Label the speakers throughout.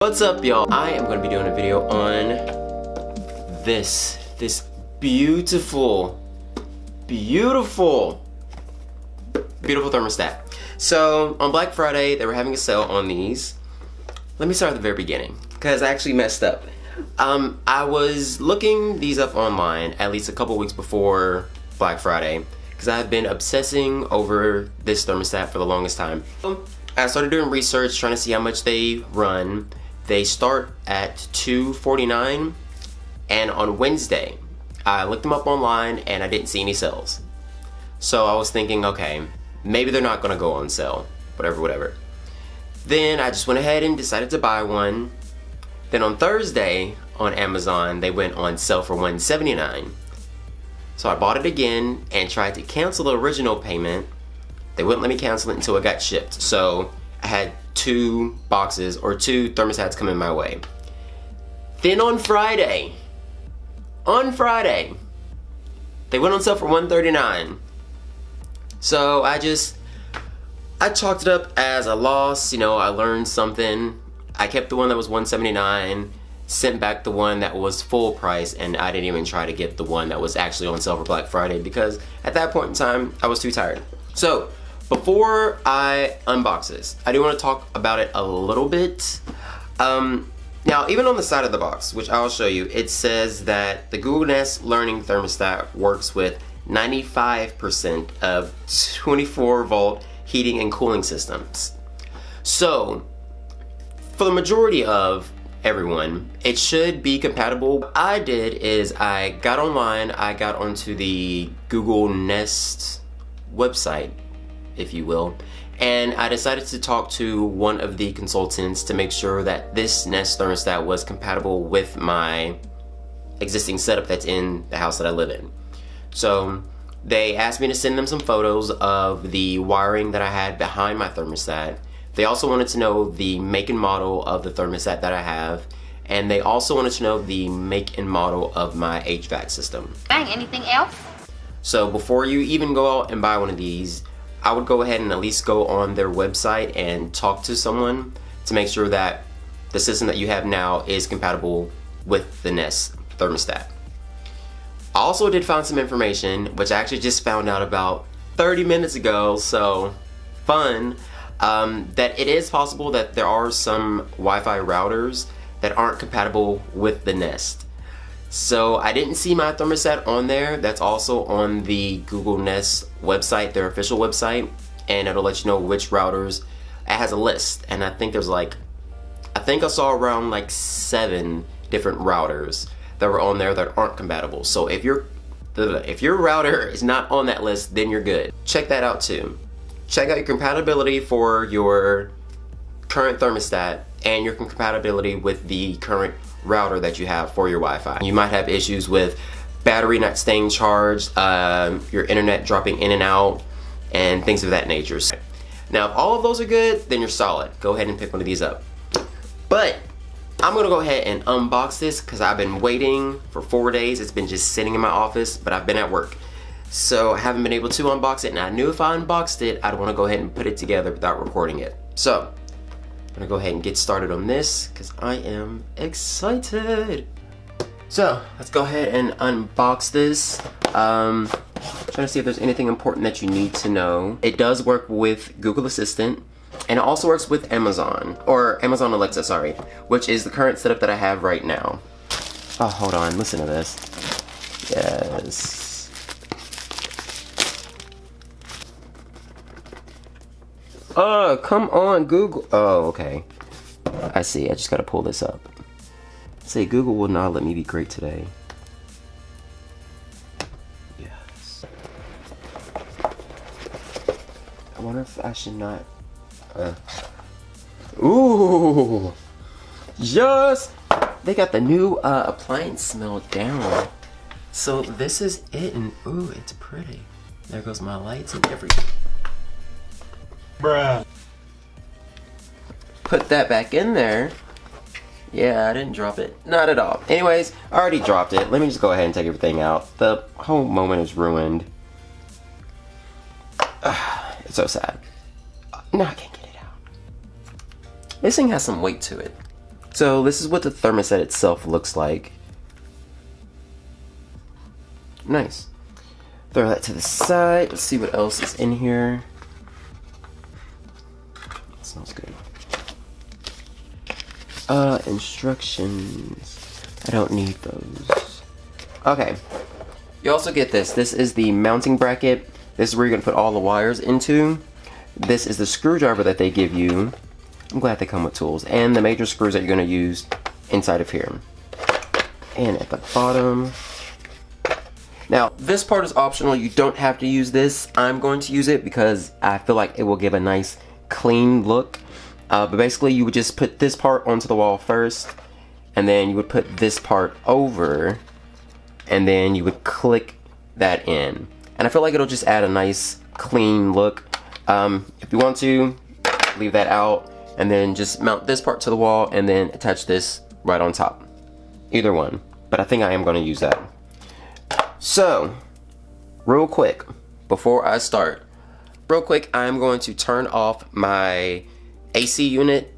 Speaker 1: What's up, y'all? I am going to be doing a video on this beautiful thermostat. So on Black Friday they were having a sale on these. Let me start at the very beginning because I actually messed up. I was looking these up online at least a couple weeks before Black Friday because I've been obsessing over this thermostat for the longest time. I started doing research trying to see how much they run. They start at $249, and on Wednesday I looked them up online and I didn't see any sales. So I was thinking, okay, maybe they're not gonna go on sale, whatever. Then I just went ahead and decided to buy one. Then on Thursday on Amazon they went on sale for $179. So I bought it again and tried to cancel the original payment. They wouldn't let me cancel it until it got shipped. So I had two boxes or two thermostats coming my way. Then on Friday, they went on sale for $139. So I chalked it up as a loss. You know, I learned something. I kept the one that was $179, sent back the one that was full price, and I didn't even try to get the one that was actually on sale for Black Friday because at that point in time I was too tired. So before I unbox this, I do want to talk about it a little bit. Now, even on the side of the box, which I'll show you, it says that the Google Nest Learning Thermostat works with 95% of 24-volt heating and cooling systems. So, for the majority of everyone, it should be compatible. What I did is I got online, I got onto the Google Nest website, if you will, and I decided to talk to one of the consultants to make sure that this Nest thermostat was compatible with my existing setup that's in the house that I live in. So they asked me to send them some photos of the wiring that I had behind my thermostat. They also wanted to know the make and model of the thermostat that I have, and they also wanted to know the make and model of my HVAC system.
Speaker 2: Dang, anything else?
Speaker 1: So before you even go out and buy one of these, I would go ahead and at least go on their website and talk to someone to make sure that the system that you have now is compatible with the Nest thermostat. I also did find some information, which I actually just found out about 30 minutes ago, so fun, that it is possible that there are some Wi-Fi routers that aren't compatible with the Nest. So I didn't see my thermostat on there. That's also on the Google Nest website, their official website, and it'll let you know which routers. It has a list, and I think there's I saw around 7 different routers that were on there that aren't compatible. So if your router is not on that list, then you're good. Check that out too. Check out your compatibility for your current thermostat and your compatibility with the current router that you have for your Wi-Fi. You might have issues with battery not staying charged, your internet dropping in and out, and things of that nature. Now, if all of those are good, then you're solid. Go ahead and pick one of these up. But I'm gonna go ahead and unbox this because I've been waiting for 4 days. It's been just sitting in my office, but I've been at work. So I haven't been able to unbox it, and I knew if I unboxed it, I'd wanna go ahead and put it together without recording it. So I'm gonna go ahead and get started on this because I am excited. So let's go ahead and unbox this. Trying to see if there's anything important that you need to know. It does work with Google Assistant, and it also works with Amazon, or Amazon Alexa, sorry, which is the current setup that I have right now. Oh, hold on, listen to this. Yes. Oh, come on, Google. Oh, okay. I see. I just gotta pull this up. Say, Google will not let me be great today. Yes. I wonder if I should not. Ooh. Yes. They got the new appliance smell down. So this is it, and ooh, it's pretty. There goes my lights and everything. Bruh. Put that back in there. Yeah, I didn't drop it. Not at all. Anyways, I already dropped it. Let me just go ahead and take everything out. The whole moment is ruined. It's so sad. No, I can't get it out. This thing has some weight to it. So this is what the thermostat itself looks like. Nice. Throw that to the side. Let's see what else is in here. That smells good. Instructions. I don't need those. Okay. You also get this. This is the mounting bracket. This is where you're going to put all the wires into. This is the screwdriver that they give you. I'm glad they come with tools. And the major screws that you're going to use inside of here. And at the bottom. Now, this part is optional. You don't have to use this. I'm going to use it because I feel like it will give a nice clean look. But basically, you would just put this part onto the wall first. And then you would put this part over. And then you would click that in. And I feel like it'll just add a nice clean look. If you want to, leave that out. And then just mount this part to the wall and then attach this right on top. Either one. But I think I am going to use that. So, real quick, before I start, I'm going to turn off my AC unit.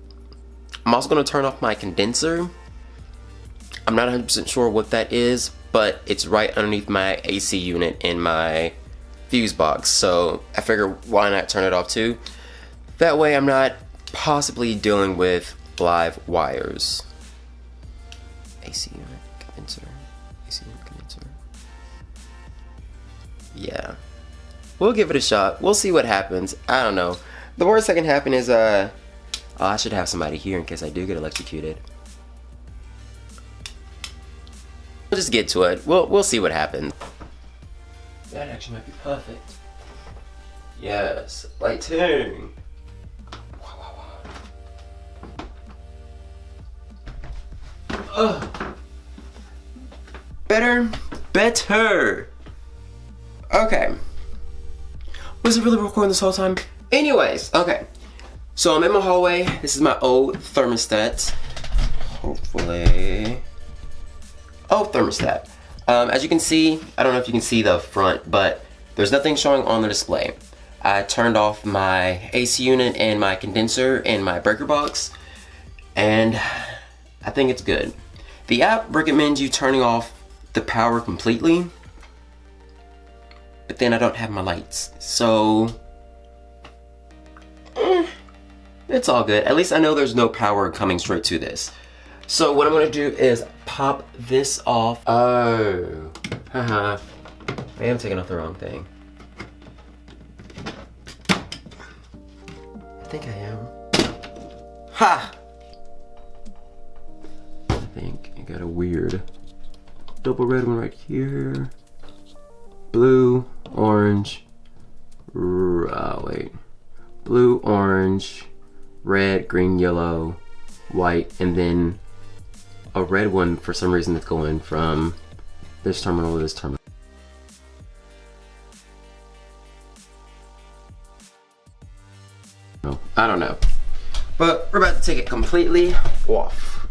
Speaker 1: I'm also going to turn off my condenser. I'm not 100% sure what that is, but it's right underneath my AC unit in my fuse box. So I figure why not turn it off too? That way I'm not possibly dealing with live wires. AC unit, condenser, AC unit, condenser. Yeah. We'll give it a shot. We'll see what happens. I don't know. The worst that can happen is, oh, I should have somebody here in case I do get electrocuted. We'll just get to it. We'll see what happens. That actually might be perfect. Yes. Lighting. Better. Okay. Was it really recording this whole time? Anyways, okay. So I'm in my hallway. This is my old thermostat. Hopefully. Oh, thermostat. As you can see, I don't know if you can see the front, but there's nothing showing on the display. I turned off my AC unit and my condenser and my breaker box, and I think it's good. The app recommends you turning off the power completely, but then I don't have my lights, so it's all good. At least I know there's no power coming straight to this. So what I'm gonna do is pop this off. Oh, haha. I am taking off the wrong thing. I think I am. Ha! I think I got a weird double red one right here. Blue, orange, wait. Blue, orange, red, green, yellow, white, and then a red one for some reason that's going from this terminal to this terminal. No, I don't know. But we're about to take it completely off.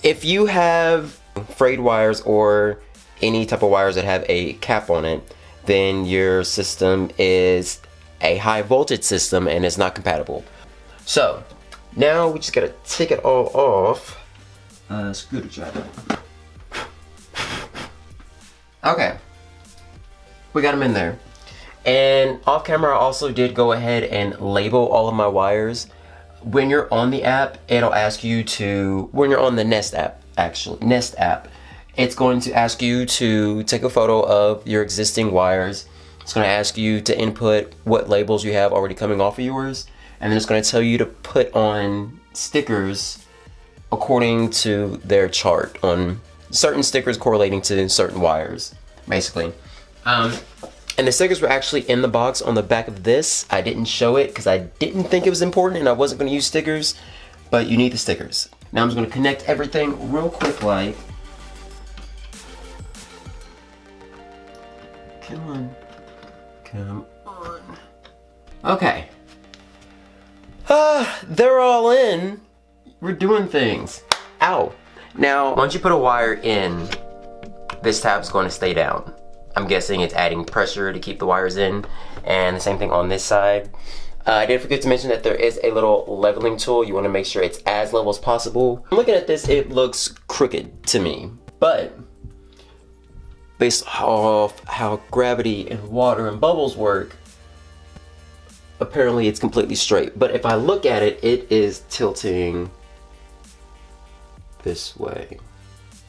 Speaker 1: If you have frayed wires or any type of wires that have a cap on it, then your system is a high voltage system and it's not compatible. So now we just gotta take it all off. Screwdriver. Okay, we got them in there. And off camera, I also did go ahead and label all of my wires. When you're on the app, it'll ask you to, when you're on the Nest app, it's going to ask you to take a photo of your existing wires. It's going to ask you to input what labels you have already coming off of yours. And then it's going to tell you to put on stickers according to their chart on certain stickers correlating to certain wires, basically. And the stickers were actually in the box on the back of this. I didn't show it because I didn't think it was important and I wasn't going to use stickers, but you need the stickers. Now I'm just going to connect everything real quick like. Come on. Come on. Okay. They're all in. We're doing things. Ow. Now, once you put a wire in, this tab's going to stay down. I'm guessing it's adding pressure to keep the wires in. And the same thing on this side. I did forget to mention that there is a little leveling tool. You want to make sure it's as level as possible. Looking at this, it looks crooked to me, but based off how gravity and water and bubbles work, apparently it's completely straight. But if I look at it, it is tilting this way.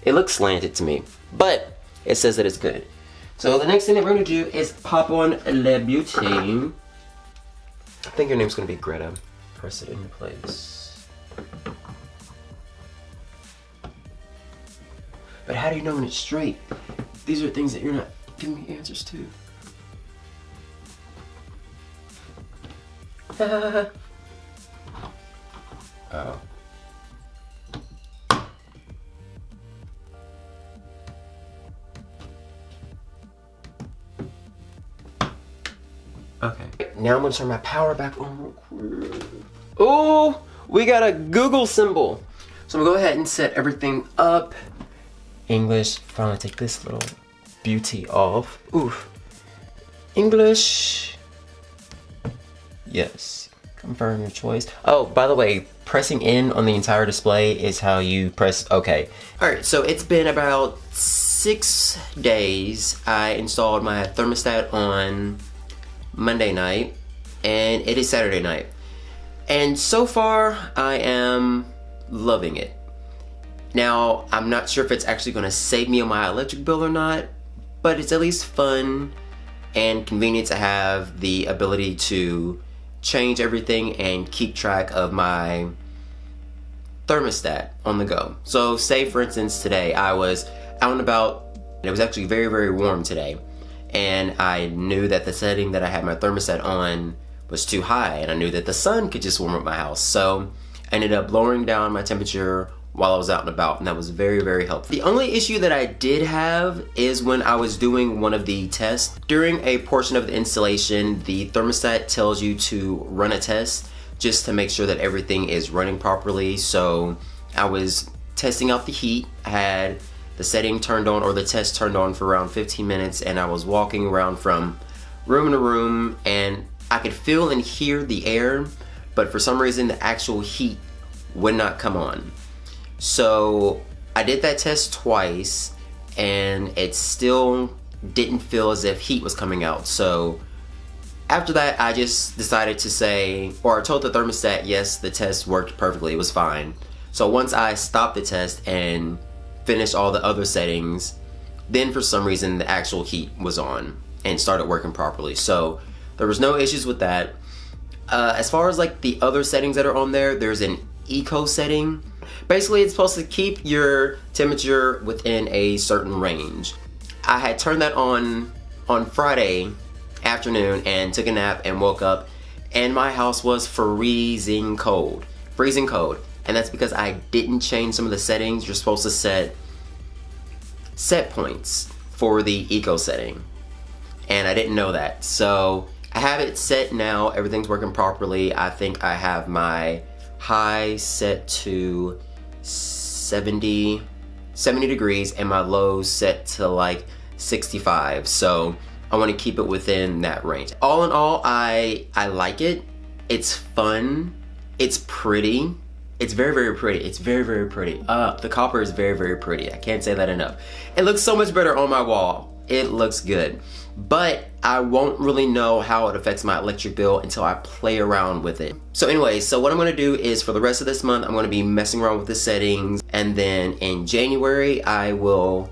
Speaker 1: It looks slanted to me, but it says that it's good. So the next thing that we're gonna do is pop on Le Butane. I think your name's gonna be Greta. Press it into place. But how do you know when it's straight? These are things that you're not giving me answers to. Oh. Okay. Now I'm gonna turn my power back on real quick. Oh, we got a Google symbol. So I'm gonna go ahead and set everything up. English, finally take this little beauty off. Oof. English. Yes. Confirm your choice. Oh, by the way, pressing in on the entire display is how you press OK. Alright, so it's been about 6 days. I installed my thermostat on Monday night, and it is Saturday night. And so far, I am loving it. Now, I'm not sure if it's actually going to save me on my electric bill or not, but it's at least fun and convenient to have the ability to change everything and keep track of my thermostat on the go. So say for instance today I was out and about, and it was actually very, very warm today, and I knew that the setting that I had my thermostat on was too high, and I knew that the sun could just warm up my house. So I ended up lowering down my temperature while I was out and about, and that was very, very helpful. The only issue that I did have is when I was doing one of the tests. During a portion of the installation, the thermostat tells you to run a test just to make sure that everything is running properly. So I was testing out the heat. I had the setting turned on, or the test turned on, for around 15 minutes, and I was walking around from room to room, and I could feel and hear the air, but for some reason the actual heat would not come on. So I did that test twice, and it still didn't feel as if heat was coming out. So after that, I just decided to say, or I told the thermostat, yes, the test worked perfectly, it was fine. So once I stopped the test and finished all the other settings, then for some reason the actual heat was on and started working properly. So there was no issues with that. As far as like the other settings that are on there, there's an eco setting. Basically, it's supposed to keep your temperature within a certain range. I had turned that on Friday afternoon and took a nap and woke up, and my house was freezing cold. Freezing cold. And that's because I didn't change some of the settings. You're supposed to set points for the eco setting, and I didn't know that. So I have it set now. Everything's working properly. I think I have my high set to 70 degrees and my low set to like 65. So I want to keep it within that range. All in all, I like it. It's fun. It's pretty. It's very, very pretty. It's very, very pretty. The copper is very, very pretty. I can't say that enough. It looks so much better on my wall. It looks good. But I won't really know how it affects my electric bill until I play around with it. So anyway, so what I'm gonna do is for the rest of this month, I'm gonna be messing around with the settings. And then in January, I will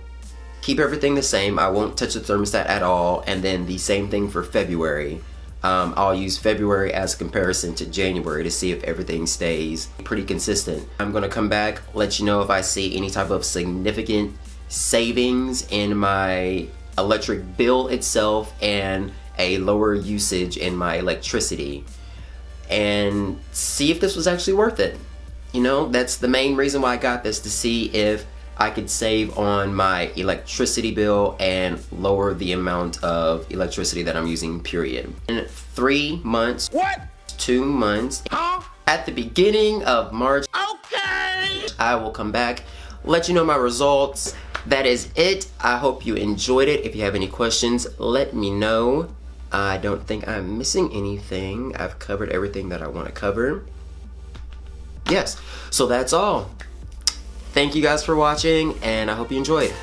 Speaker 1: keep everything the same. I won't touch the thermostat at all. And then the same thing for February. I'll use February as a comparison to January to see if everything stays pretty consistent. I'm gonna come back, let you know if I see any type of significant savings in my electric bill itself and a lower usage in my electricity, and see if this was actually worth it. You know, that's the main reason why I got this, to see if I could save on my electricity bill and lower the amount of electricity that I'm using, period. In 3 months, what? 2 months, huh? At the beginning of March, okay, I will come back, let you know my results. That is it. I hope you enjoyed it. If you have any questions, let me know. I don't think I'm missing anything. I've covered everything that I want to cover. Yes, so that's all. Thank you guys for watching, and I hope you enjoyed.